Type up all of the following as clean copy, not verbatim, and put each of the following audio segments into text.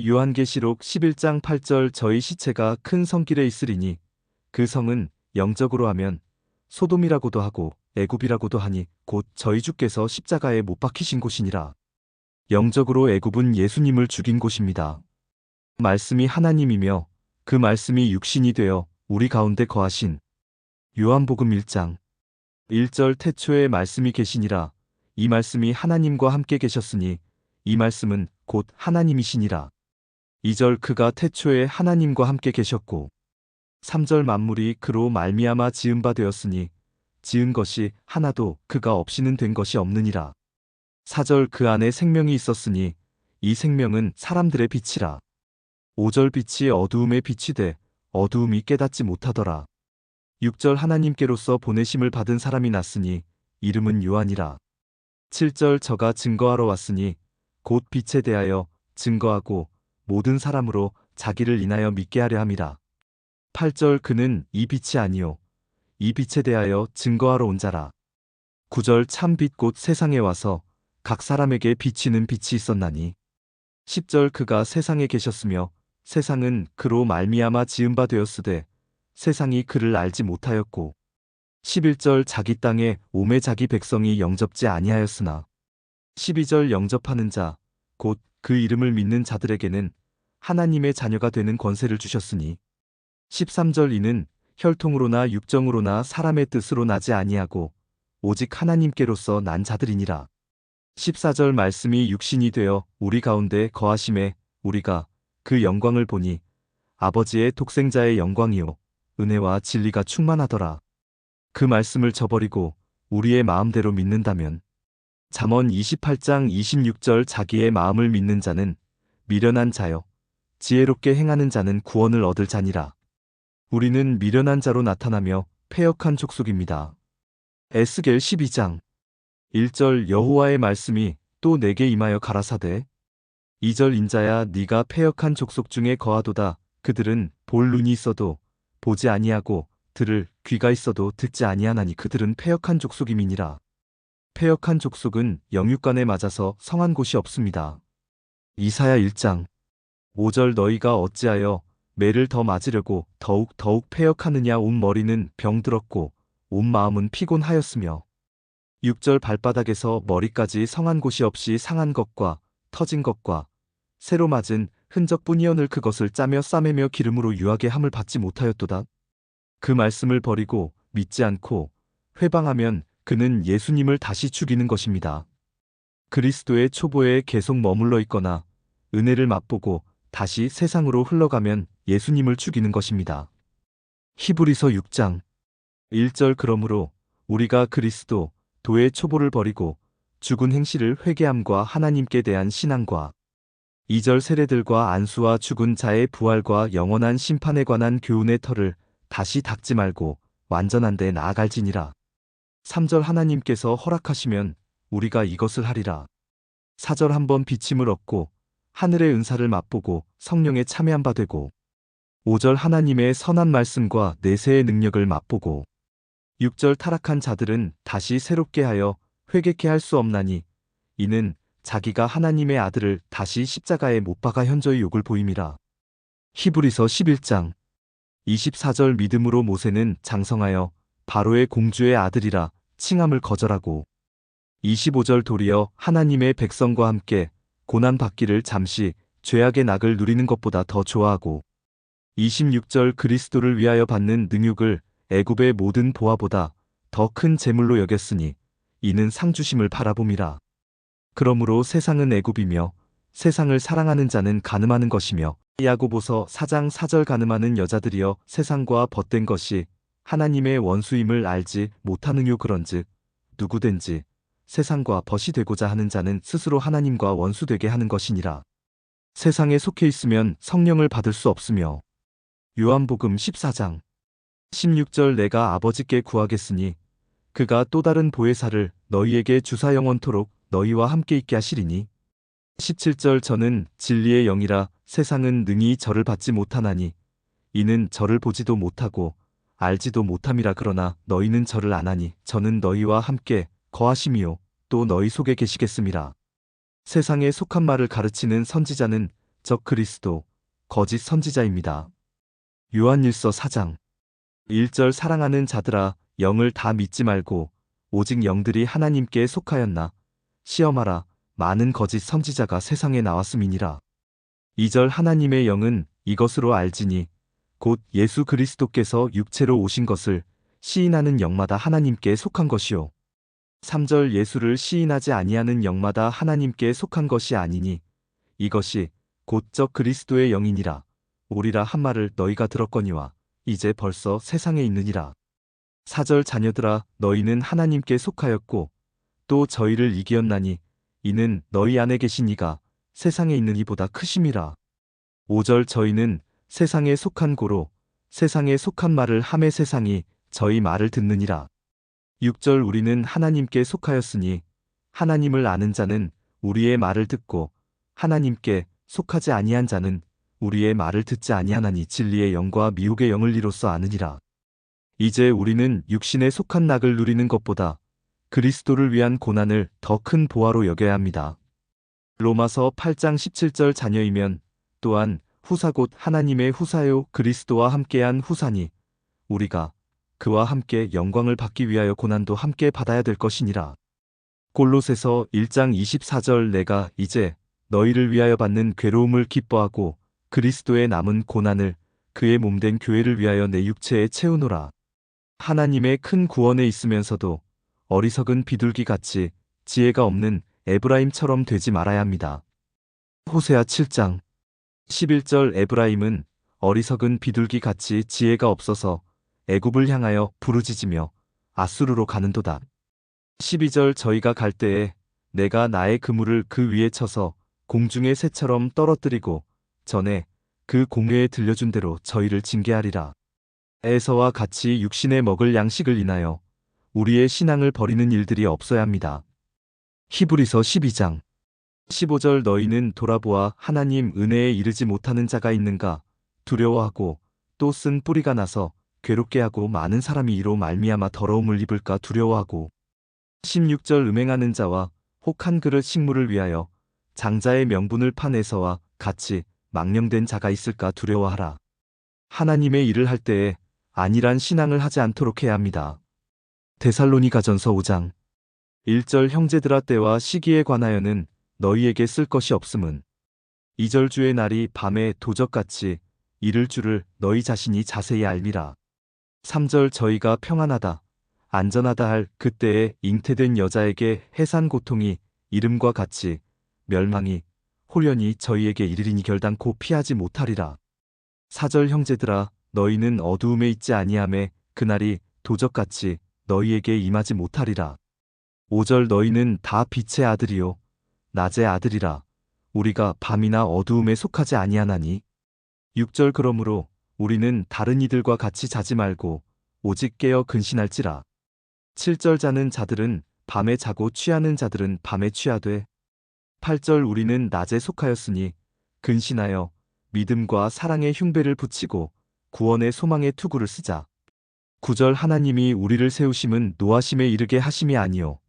요한계시록 11장 8절 저희 시체가 큰 성길에 있으리니 그 성은 영적으로 하면 소돔이라고도 하고 애굽이라고도 하니 곧 저희 주께서 십자가에 못 박히신 곳이니라. 영적으로 애굽은 예수님을 죽인 곳입니다. 말씀이 하나님이며 그 말씀이 육신이 되어 우리 가운데 거하신 요한복음 1장 1절 태초에 말씀이 계시니라. 이 말씀이 하나님과 함께 계셨으니 이 말씀은 곧 하나님이시니라. 2절 그가 태초에 하나님과 함께 계셨고 3절 만물이 그로 말미암아 지은 바 되었으니 지은 것이 하나도 그가 없이는 된 것이 없느니라. 4절 그 안에 생명이 있었으니 이 생명은 사람들의 빛이라. 5절 빛이 어두움에 빛이 돼 어두움이 깨닫지 못하더라. 6절 하나님께로서 보내심을 받은 사람이 났으니 이름은 요한이라. 7절 저가 증거하러 왔으니 곧 빛에 대하여 증거하고 모든 사람으로 자기를 인하여 믿게 하려 함이라. 8절 그는 이 빛이 아니요 이 빛에 대하여 증거하러 온 자라. 9절 참 빛 곧 세상에 와서 각 사람에게 비치는 빛이 있었나니. 10절 그가 세상에 계셨으며 세상은 그로 말미암아 지은 바 되었으되 세상이 그를 알지 못하였고 11절 자기 땅에 오매 자기 백성이 영접지 아니하였으나 12절 영접하는 자 곧 그 이름을 믿는 자들에게는 하나님의 자녀가 되는 권세를 주셨으니 13절 이는 혈통으로나 육정으로나 사람의 뜻으로 나지 아니하고 오직 하나님께로서 난 자들이니라. 14절 말씀이 육신이 되어 우리 가운데 거하심에 우리가 그 영광을 보니 아버지의 독생자의 영광이요 은혜와 진리가 충만하더라. 그 말씀을 저버리고 우리의 마음대로 믿는다면 잠언 28장 26절 자기의 마음을 믿는 자는 미련한 자요 지혜롭게 행하는 자는 구원을 얻을 자니라. 우리는 미련한 자로 나타나며 패역한 족속입니다. 에스겔 12장 1절 여호와의 말씀이 또 내게 임하여 가라사대 2절 인자야 네가 패역한 족속 중에 거하도다. 그들은 볼 눈이 있어도 보지 아니하고 들을 귀가 있어도 듣지 아니하나니 그들은 패역한 족속임이니라. 패역한 족속은 영육간에 맞아서 성한 곳이 없습니다. 이사야 1장 5절 너희가 어찌하여 매를 더 맞으려고 더욱 패역하느냐. 온 머리는 병들었고 온 마음은 피곤하였으며 6절 발바닥에서 머리까지 성한 곳이 없이 상한 것과 터진 것과 새로 맞은 흔적뿐이어늘 그것을 짜며 싸매며 기름으로 유하게 함을 받지 못하였도다. 그 말씀을 버리고 믿지 않고 회방하면 그는 예수님을 다시 죽이는 것입니다. 그리스도의 초보에 계속 머물러 있거나 은혜를 맛보고 다시 세상으로 흘러가면 예수님을 죽이는 것입니다. 히브리서 6장 1절 그러므로 우리가 그리스도 도의 초보를 버리고 죽은 행실을 회개함과 하나님께 대한 신앙과 2절 세례들과 안수와 죽은 자의 부활과 영원한 심판에 관한 교훈의 털을 다시 닦지 말고 완전한 데 나아갈지니라. 3절 하나님께서 허락하시면 우리가 이것을 하리라. 4절 한번 비침을 얻고 하늘의 은사를 맛보고 성령에 참여한 바 되고 5절 하나님의 선한 말씀과 내세의 능력을 맛보고 6절 타락한 자들은 다시 새롭게 하여 회개케 할 수 없나니 이는 자기가 하나님의 아들을 다시 십자가에 못 박아 현저히 욕을 보임이라. 히브리서 11장 24절 믿음으로 모세는 장성하여 바로의 공주의 아들이라 칭함을 거절하고 25절 도리어 하나님의 백성과 함께 고난받기를 잠시 죄악의 낙을 누리는 것보다 더 좋아하고 26절 그리스도를 위하여 받는 능욕을 애굽의 모든 보화보다 더 큰 재물로 여겼으니 이는 상주심을 바라봄이라. 그러므로 세상은 애굽이며 세상을 사랑하는 자는 간음하는 것이며 야고보서 4장 4절 간음하는 여자들이여 세상과 벗된 것이 하나님의 원수임을 알지 못하느뇨. 그런즉 누구든지 세상과 벗이 되고자 하는 자는 스스로 하나님과 원수되게 하는 것이니라. 세상에 속해 있으면 성령을 받을 수 없으며 요한복음 14장 16절 내가 아버지께 구하겠으니 그가 또 다른 보혜사를 너희에게 주사 영원토록 너희와 함께 있게 하시리니 17절 저는 진리의 영이라 세상은 능히 저를 받지 못하나니 이는 저를 보지도 못하고 알지도 못함이라. 그러나 너희는 저를 아나니 저는 너희와 함께 거하심이요 또 너희 속에 계시겠음이라. 세상에 속한 말을 가르치는 선지자는 적 그리스도, 거짓 선지자입니다. 요한일서 4장 1절 사랑하는 자들아 영을 다 믿지 말고 오직 영들이 하나님께 속하였나 시험하라 많은 거짓 선지자가 세상에 나왔음이니라. 2절 하나님의 영은 이것으로 알지니 곧 예수 그리스도께서 육체로 오신 것을 시인하는 영마다 하나님께 속한 것이요. 3절 예수를 시인하지 아니하는 영마다 하나님께 속한 것이 아니니 이것이 곧 적 그리스도의 영이니라. 오리라 한 말을 너희가 들었거니와 이제 벌써 세상에 있느니라. 4절 자녀들아 너희는 하나님께 속하였고 또 저희를 이기었나니 이는 너희 안에 계신 이가 세상에 있는 이보다 크심이라. 5절 저희는 세상에 속한 고로 세상에 속한 말을 하매 세상이 저희 말을 듣느니라. 6절 우리는 하나님께 속하였으니 하나님을 아는 자는 우리의 말을 듣고 하나님께 속하지 아니한 자는 우리의 말을 듣지 아니하나니 진리의 영과 미혹의 영을 이로써 아느니라. 이제 우리는 육신에 속한 낙을 누리는 것보다 그리스도를 위한 고난을 더 큰 보화로 여겨야 합니다. 로마서 8장 17절 자녀이면 또한 후사 곧 하나님의 후사요 그리스도와 함께한 후사니 우리가 그와 함께 영광을 받기 위하여 고난도 함께 받아야 될 것이니라. 골로새서 1장 24절 내가 이제 너희를 위하여 받는 괴로움을 기뻐하고 그리스도의 남은 고난을 그의 몸된 교회를 위하여 내 육체에 채우노라. 하나님의 큰 구원에 있으면서도 어리석은 비둘기같이 지혜가 없는 에브라임처럼 되지 말아야 합니다. 호세아 7장 11절 에브라임은 어리석은 비둘기같이 지혜가 없어서 애굽을 향하여 부르짖으며 아수르로 가는도다. 12절 저희가 갈 때에 내가 나의 그물을 그 위에 쳐서 공중의 새처럼 떨어뜨리고 전에 그 공회에 들려준 대로 저희를 징계하리라. 에서와 같이 육신에 먹을 양식을 인하여 우리의 신앙을 버리는 일들이 없어야 합니다. 히브리서 12장 15절 너희는 돌아보아 하나님 은혜에 이르지 못하는 자가 있는가 두려워하고 또 쓴 뿌리가 나서 괴롭게 하고 많은 사람이 이로 말미암아 더러움을 입을까 두려워하고 16절 음행하는 자와 혹 한 그릇 식물을 위하여 장자의 명분을 판 에서와 같이 망령된 자가 있을까 두려워하라. 하나님의 일을 할 때에 안일한 신앙을 하지 않도록 해야 합니다. 데살로니가전서 5장 1절 형제들아 때와 시기에 관하여는 너희에게 쓸 것이 없음은 2절 주의 날이 밤에 도적같이 이를 줄을 너희 자신이 자세히 알미라. 3절 저희가 평안하다 안전하다 할 그때에 잉태된 여자에게 해산 고통이 이름과 같이 멸망이 홀연히 저희에게 이르리니 결단코 피하지 못하리라. 4절 형제들아 너희는 어두움에 있지 아니하매 그날이 도적같이 너희에게 임하지 못하리라. 5절 너희는 다 빛의 아들이요 낮의 아들이라. 우리가 밤이나 어두움에 속하지 아니하나니. 6절 그러므로 우리는 다른 이들과 같이 자지 말고 오직 깨어 근신할지라. 7절 자는 자들은 밤에 자고 취하는 자들은 밤에 취하되 8절 우리는 낮에 속하였으니 근신하여 믿음과 사랑의 흉배를 붙이고 구원의 소망의 투구를 쓰자. 9절 하나님이 우리를 세우심은 노하심에 이르게 하심이 아니요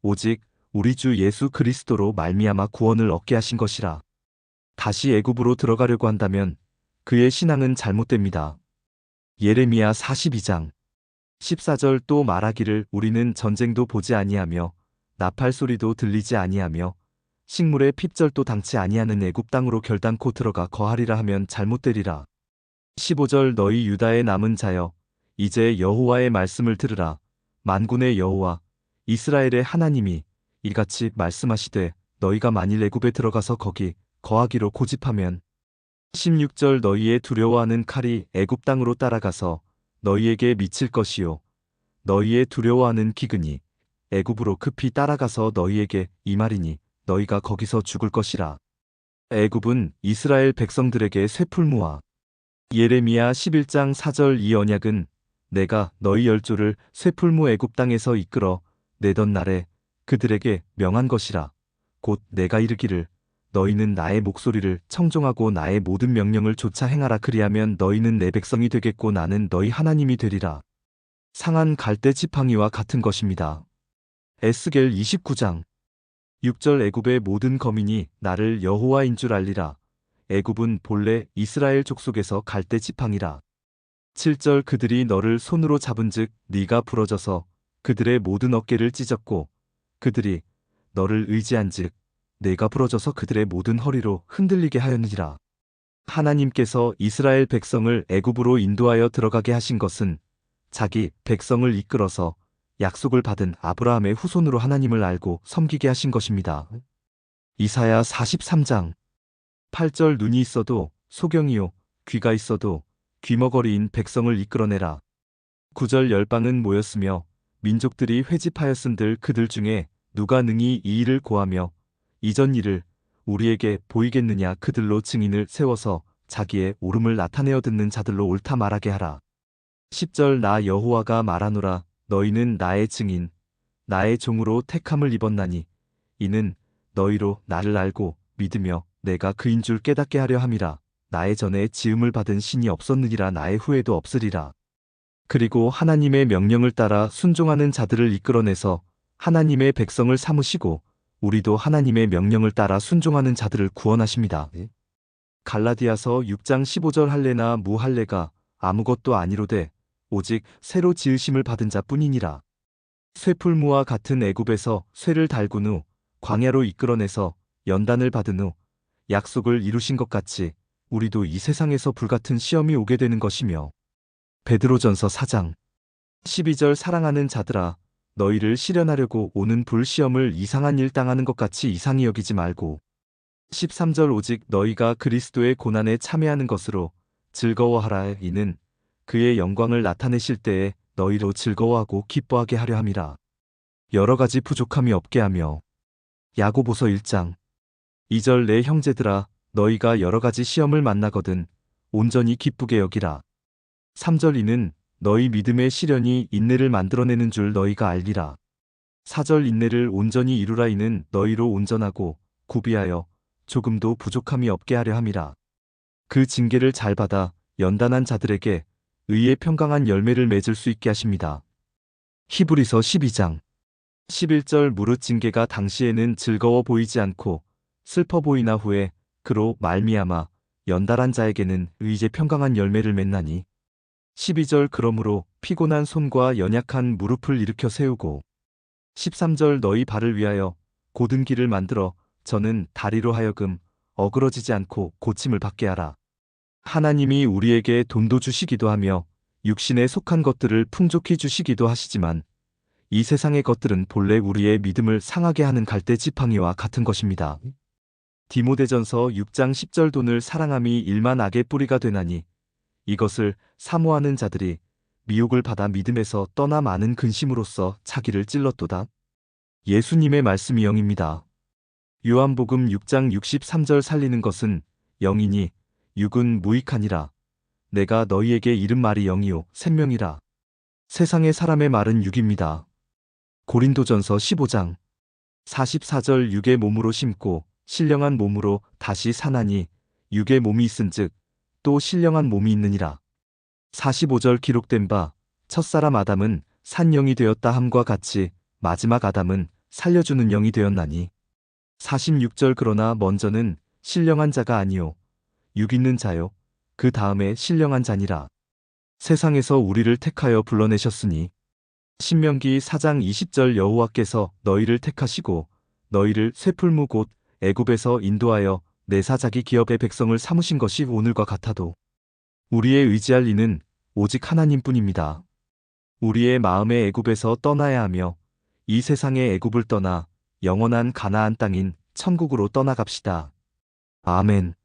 오직 우리 주 예수 그리스도로 말미암아 구원을 얻게 하신 것이라. 다시 애굽으로 들어가려고 한다면 그의 신앙은 잘못됩니다. 예레미야 42장 14절 또 말하기를 우리는 전쟁도 보지 아니하며 나팔 소리도 들리지 아니하며 식물의 핍절도 당치 아니하는 애굽 땅으로 결단코 들어가 거하리라 하면 잘못되리라. 15절 너희 유다의 남은 자여 이제 여호와의 말씀을 들으라. 만군의 여호와 이스라엘의 하나님이 이같이 말씀하시되 너희가 만일 애굽에 들어가서 거기 거하기로 고집하면 16절 너희의 두려워하는 칼이 애굽 땅으로 따라가서 너희에게 미칠 것이요 너희의 두려워하는 기근이 애굽으로 급히 따라가서 너희에게 임하리니 너희가 거기서 죽을 것이라. 애굽은 이스라엘 백성들에게 쇠풀무와 예레미야 11장 4절 이 언약은 내가 너희 열조를 쇠풀무 애굽 땅에서 이끌어 내던 날에 그들에게 명한 것이라. 곧 내가 이르기를 너희는 나의 목소리를 청종하고 나의 모든 명령을 좇아 행하라. 그리하면 너희는 내 백성이 되겠고 나는 너희 하나님이 되리라. 상한 갈대 지팡이와 같은 것입니다. 에스겔 29장 6절 애굽의 모든 거민이 나를 여호와인 줄 알리라. 애굽은 본래 이스라엘 족속에서 갈대 지팡이라. 7절 그들이 너를 손으로 잡은즉 네가 부러져서 그들의 모든 어깨를 찢었고 그들이 너를 의지한즉 내가 부러져서 그들의 모든 허리로 흔들리게 하였느니라. 하나님께서 이스라엘 백성을 애굽으로 인도하여 들어가게 하신 것은 자기 백성을 이끌어서 약속을 받은 아브라함의 후손으로 하나님을 알고 섬기게 하신 것입니다. 이사야 43장 8절 눈이 있어도 소경이요 귀가 있어도 귀머거리인 백성을 이끌어내라. 9절 열방은 모였으며 민족들이 회집하였은들 그들 중에 누가 능히 이 일을 고하며 이전 일을 우리에게 보이겠느냐. 그들로 증인을 세워서 자기의 옳음을 나타내어 듣는 자들로 옳다 말하게 하라. 10절 나 여호와가 말하노라. 너희는 나의 증인 나의 종으로 택함을 입었나니 이는 너희로 나를 알고 믿으며 내가 그인 줄 깨닫게 하려 함이라. 나의 전에 지음을 받은 신이 없었느니라 나의 후에도 없으리라. 그리고 하나님의 명령을 따라 순종하는 자들을 이끌어내서 하나님의 백성을 삼으시고 우리도 하나님의 명령을 따라 순종하는 자들을 구원하십니다. 갈라디아서 6장 15절 할례나 무할례가 아무것도 아니로되 오직 새로 지으심을 받은 자뿐이니라. 쇠풀무와 같은 애굽에서 쇠를 달군 후 광야로 이끌어내서 연단을 받은 후 약속을 이루신 것 같이 우리도 이 세상에서 불같은 시험이 오게 되는 것이며 베드로전서 4장 12절 사랑하는 자들아 너희를 시련하려고 오는 불시험을 이상한 일 당하는 것 같이 이상히 여기지 말고 13절 오직 너희가 그리스도의 고난에 참여하는 것으로 즐거워하라. 이는 그의 영광을 나타내실 때에 너희로 즐거워하고 기뻐하게 하려 함이라. 여러 가지 부족함이 없게 하며 야고보서 1장 2절 내 형제들아 너희가 여러 가지 시험을 만나거든 온전히 기쁘게 여기라. 3절 이는 너희 믿음의 시련이 인내를 만들어내는 줄 너희가 알리라. 4절 인내를 온전히 이루라. 이는 너희로 온전하고 구비하여 조금도 부족함이 없게 하려 함이라. 그 징계를 잘 받아 연단한 자들에게 의의 평강한 열매를 맺을 수 있게 하십니다. 히브리서 12장 11절 무릇 징계가 당시에는 즐거워 보이지 않고 슬퍼 보이나 후에 그로 말미암아 연달한 자에게는 의의 평강한 열매를 맺나니 12절 그러므로 피곤한 손과 연약한 무릎을 일으켜 세우고 13절 너희 발을 위하여 곧은 길을 만들어 저는 다리로 하여금 어그러지지 않고 고침을 받게 하라. 하나님이 우리에게 돈도 주시기도 하며 육신에 속한 것들을 풍족히 주시기도 하시지만 이 세상의 것들은 본래 우리의 믿음을 상하게 하는 갈대 지팡이와 같은 것입니다. 디모데전서 6장 10절 돈을 사랑함이 일만 악의 뿌리가 되나니 이것을 사모하는 자들이 미혹을 받아 믿음에서 떠나 많은 근심으로써 자기를 찔렀도다. 예수님의 말씀이 영입니다. 요한복음 6장 63절 살리는 것은 영이니 육은 무익하니라. 내가 너희에게 이른 말이 영이요 생명이라. 세상의 사람의 말은 육입니다. 고린도전서 15장 44절 육의 몸으로 심고 신령한 몸으로 다시 사나니 육의 몸이 있은즉 또 신령한 몸이 있느니라. 45절 기록된 바 첫사람 아담은 산 영이 되었다 함과 같이 마지막 아담은 살려주는 영이 되었나니 46절 그러나 먼저는 신령한 자가 아니요 육 있는 자요 그 다음에 신령한 자니라. 세상에서 우리를 택하여 불러내셨으니 신명기 4장 20절 여호와께서 너희를 택하시고 너희를 쇠풀무 곧 애굽에서 인도하여 내사 자기 기업의 백성을 삼으신 것이 오늘과 같아도 우리의 의지할 이는 오직 하나님뿐입니다. 우리의 마음의 애굽에서 떠나야 하며 이 세상의 애굽을 떠나 영원한 가나안 땅인 천국으로 떠나갑시다. 아멘.